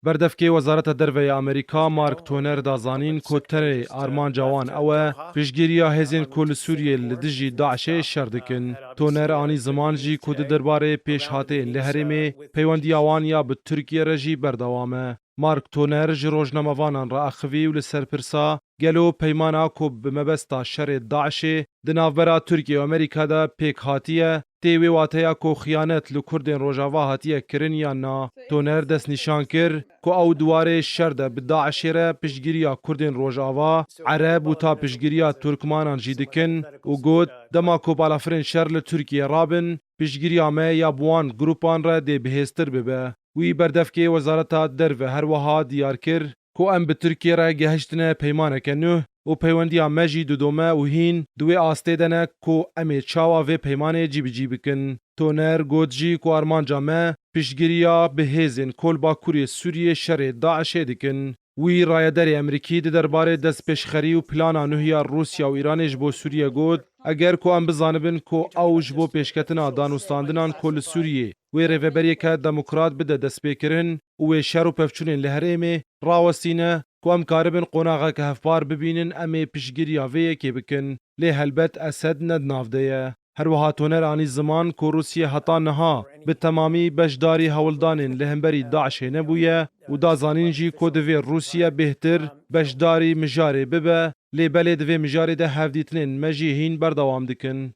بردفکی وزارت دروی امریکا مارک تونر دازانین کوتر آرمان جوان اوه پیشگیریا هزین کل سوریه لدجی داعش شردکن. تونر آنی زمان جی کود درباره پیش هاته لحرمی پیوندی آوانیا به ترکیه رجی بردوامه. مارک تونر جروجناموانان را اخوی و لسرپرسا گلو پیمانا کو بمبستا شر داعش دناورا ترکیه و امریکا دا پیک هاتیه تیوی واتیا کو خیانت لکردین روژاوا هاتیه کرن یا نا. تونر دست نشان کر کو او دواره شر ده به داعش را پشگیریا کردین روژاوا عرب و تا پشگیریا ترکمانان جیدکن و گود دما کو بالافرین شر لترکیه رابن پشگیریا ما یا بوان گروپان را دی بهستر ببه. وی بردفکی وزارت درو هر وها دیار کر کو ام به ترکیه را گهشتنه پیمانه کنو و پیوندی مجی دودومه و هین دوی آسته دنه کو امی چاوا و پیمانه جی بکن. تونر گودجی کو آرمان جامه پیشگیریا به هزین کل باکوری سوریه شر داعش دکن. وی رایدر امریکی درباره دست پیشخری و پلانا نوحیا روسیا و ایرانش بو سوریه گود اگر کو ام بزانبن کو اوج بو پیشکتنا دانوستاندنان کل سوریه وی ریوبری که دموکرات بده دست پیکرن و شر و پفچونین لحرمه راوستینه کو ام کاربن قوناغا که هفبار ببینن امی پیشگیریا وی که بکن لی هلبت اسد ند نافدهیه. هر وها تونر آنی زمان کو روسیه حتا نها به تمامی بشداری هولدانین لهمبری داعش نبویه و دازانین جی کو دوی روسیه بهتر بشداری مجاری ببه لی بله دوی مجاری ده هفدیتنین مجی هین بردوام دکن.